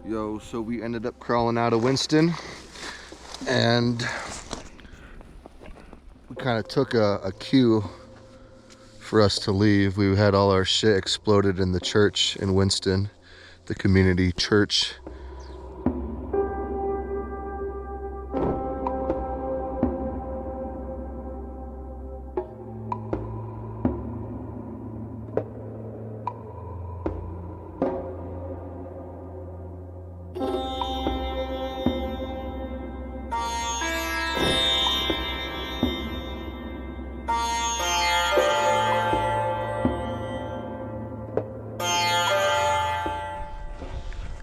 Yo, so we ended up crawling out of Winston, and we kind of took a cue for us to leave. We had all our shit exploded in the church in Winston, the community church.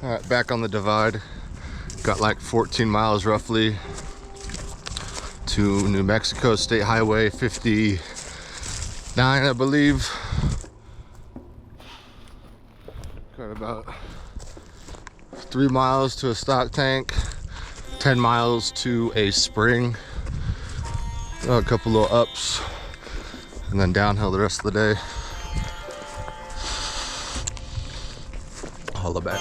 All right, back on the divide. Got like 14 miles roughly to New Mexico State Highway 59, I believe. Got about 3 miles to a stock tank, 10 miles to a spring, a couple little ups, and then downhill the rest of the day. Holla back.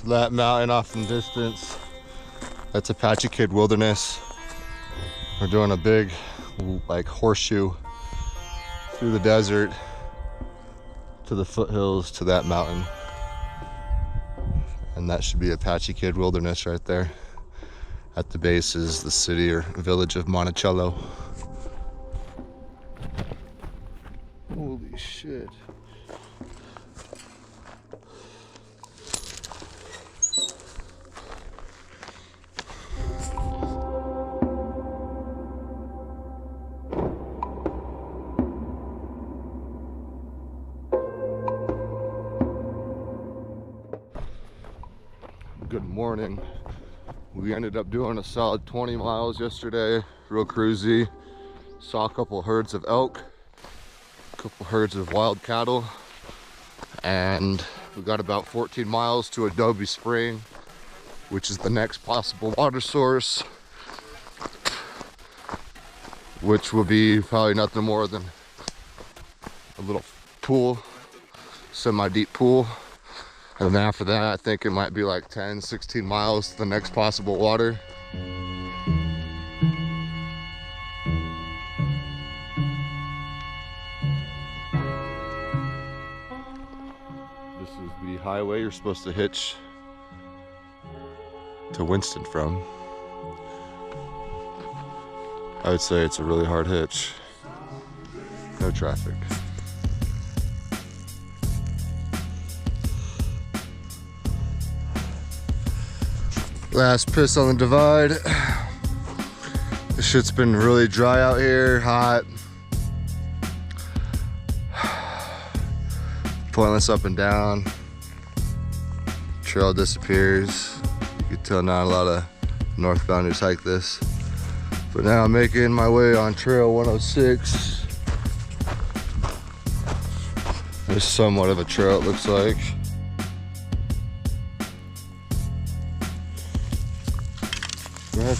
That mountain off in the distance, that's Apache Kid Wilderness. We're doing a big like horseshoe through the desert to the foothills to that mountain, and that should be Apache Kid Wilderness right there. At the base is the city or village of Monticello. Holy shit. Good morning. We ended up doing a solid 20 miles yesterday, real cruisy. Saw a couple herds of elk, a couple herds of wild cattle, and we got about 14 miles to Adobe Spring, which is the next possible water source, which will be probably nothing more than a little pool, semi-deep pool. And then after that, I think it might be like 10, 16 miles to the next possible water. This is the highway you're supposed to hitch to Winston from. I would say it's a really hard hitch. No traffic. Last piss on the divide. This shit's been really dry out here, hot. Pointless up and down. Trail disappears. You can tell not a lot of northbounders hike this. But now I'm making my way on Trail 106. There's somewhat of a trail, it looks like. Go ahead.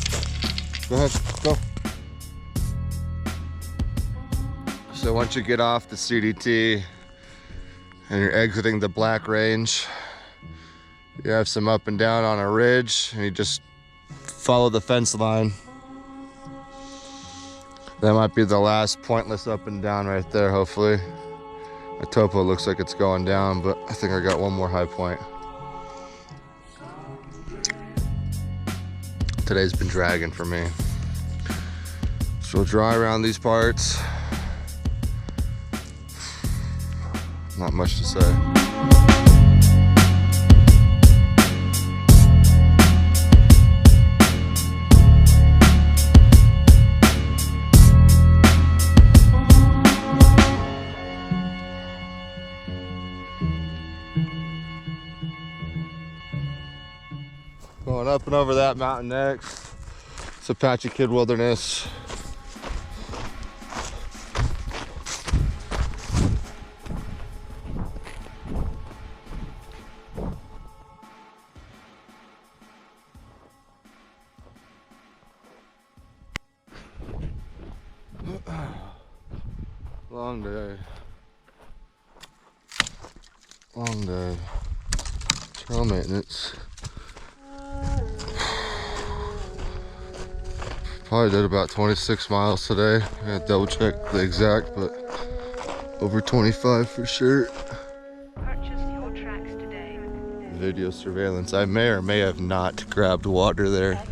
Go ahead. Go. So once you get off the CDT and you're exiting the Black Range, you have some up and down on a ridge, and you just follow the fence line. That might be the last pointless up and down right there, hopefully. My topo looks like it's going down, but I think I got one more high point. Today's been dragging for me. So dry around these parts. Not much to say. Going up and over that mountain next. It's Apache Kid Wilderness. Long day. Long day. Trail maintenance. Probably did about 26 miles today. I gotta double check the exact, but over 25 for sure. Purchase your tracks today. Video surveillance. I may or may have not grabbed water there.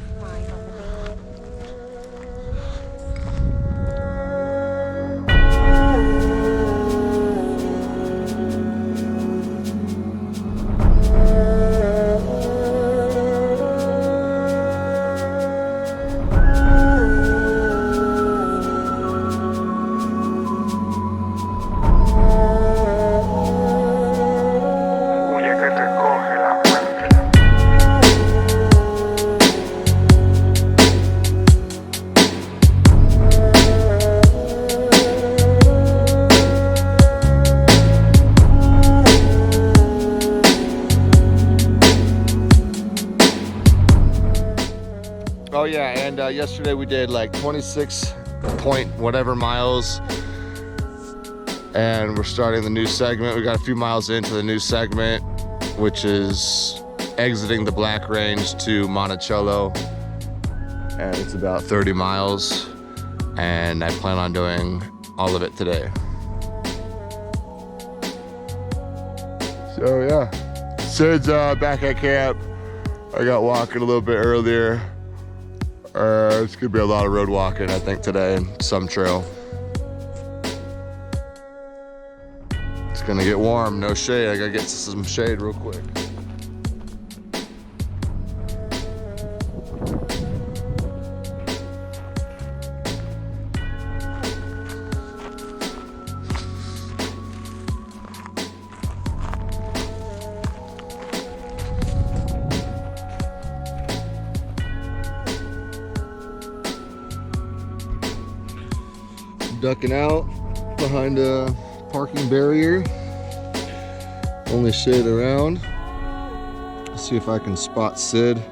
Oh yeah, and yesterday we did like 26 point whatever miles, and we're starting the new segment. We got a few miles into the new segment, which is exiting the Black Range to Monticello, and it's about 30 miles, and I plan on doing all of it today. So yeah, Sid's back at camp. I got walking a little bit earlier. It's gonna be a lot of road walking, I think, today, and some trail. It's gonna get warm, no shade. I gotta get some shade real quick. Ducking out behind a parking barrier. Only shade around. Let's see if I can spot Sid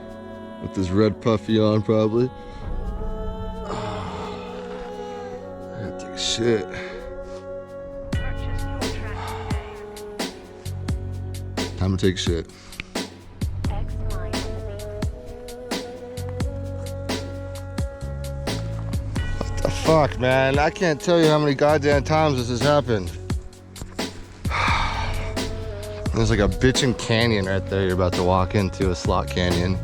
with his red puffy on, probably. I gotta take a shit. Time to take a shit. Fuck, man, I can't tell you how many goddamn times this has happened. There's like a bitchin' canyon right there you're about to walk into, a slot canyon.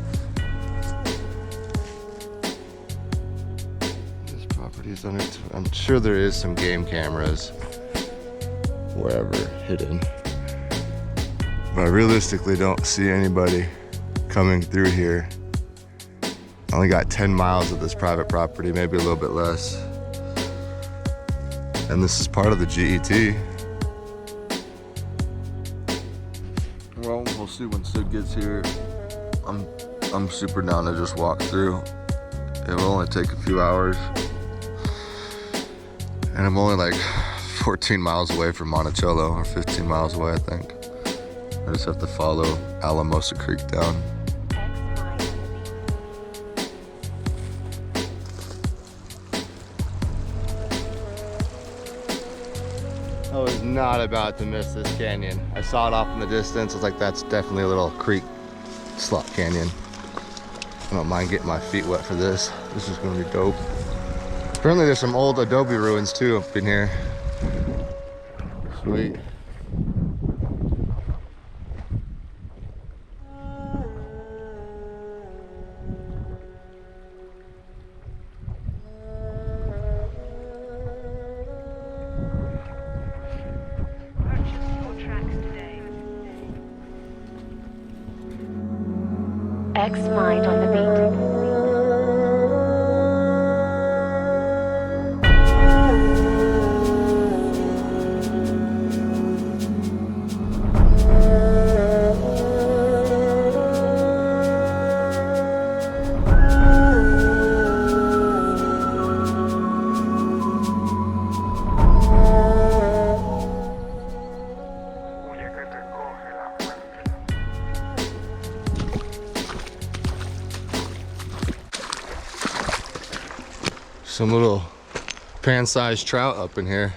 This property's under, I'm sure there is some game cameras wherever hidden. But I realistically don't see anybody coming through here. I only got 10 miles of this private property, maybe a little bit less. And this is part of the GET. Well, we'll see when Sid gets here. I'm super down to just walk through. It will only take a few hours. And I'm only like 14 miles away from Monticello, or 15 miles away, I think. I just have to follow Alamosa Creek down. I was not about to miss this canyon. I saw it off in the distance. I was like, that's definitely a little creek slot canyon. I don't mind getting my feet wet for this. This is gonna be dope. Apparently there's some old adobe ruins too up in here. Sweet. X Mind on the beat. Some little pan-sized trout up in here.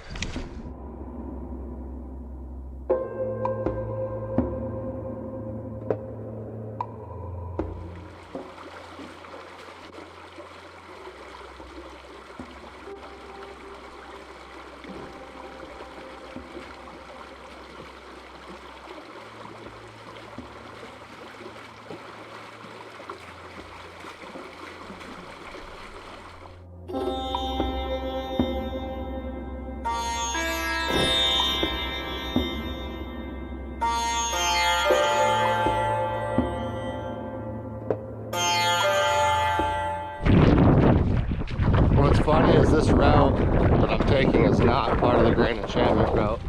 What's funny is this route that I'm taking is not part of the Grand Enchantment route.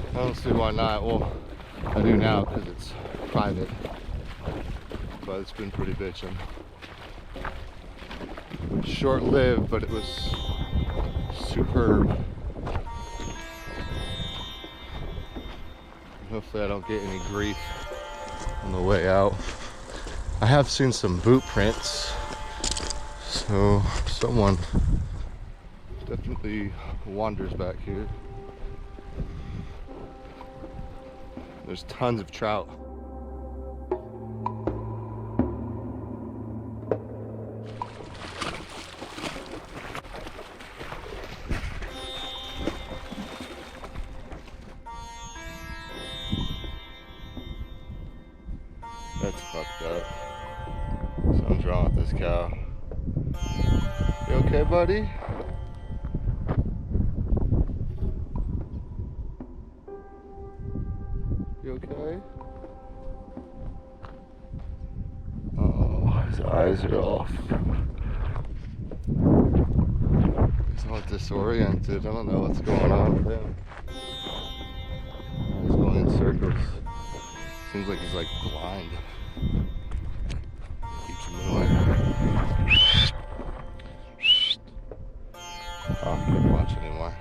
I don't see why not. Well, I do now because it's private, but it's been pretty bitchin'. Short-lived, but it was superb. Hopefully I don't get any grief on the way out. I have seen some boot prints, so someone definitely wanders back here. There's tons of trout. That's fucked up. Something's wrong with this cow. You okay, buddy? You okay? Oh, his eyes are off. He's all disoriented. I don't know what's going on with him. He's going in circles. Seems like he's like blind. Keeps moving. Oh, I can't watch anymore.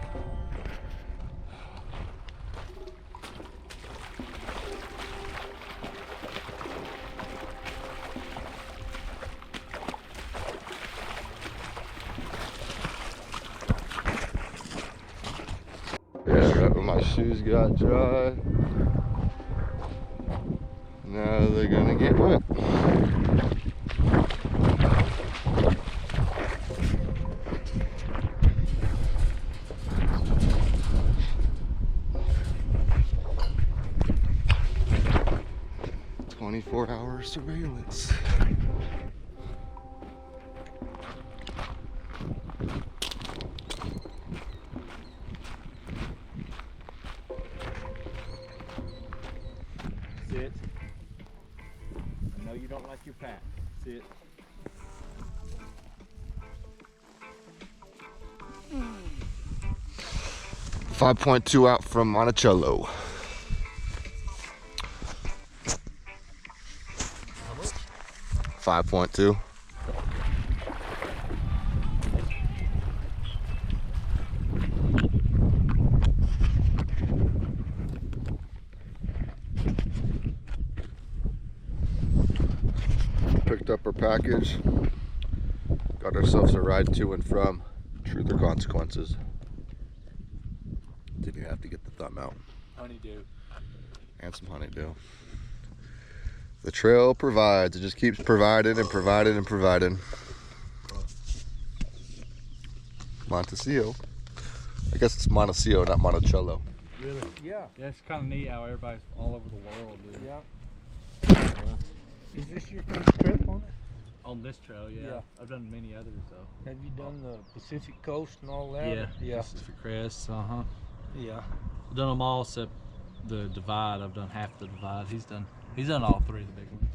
Yeah, right when my shoes got dry. Now they're gonna get wet. "24-hour surveillance." Sit. I know you don't like your pack. Sit. 5.2 out from Monticello. How much? 5.2. Picked up our package. Got ourselves a ride to and from Truth or Consequences. Didn't have to get the thumb out. Honeydew. And some honeydew. The trail provides. It just keeps providing and providing and providing. Monticello. I guess it's Monticello, not Monticello. Really? Yeah. Yeah, it's kind of neat how everybody's all over the world, dude. Yeah. Is this your first trip on it? On this trail, yeah. I've done many others though. Have you done the Pacific Coast and all that? Yeah. Yeah. Pacific Crest, Yeah. I've done them all except the Divide. I've done half the Divide. He's done He's done all three of the big ones.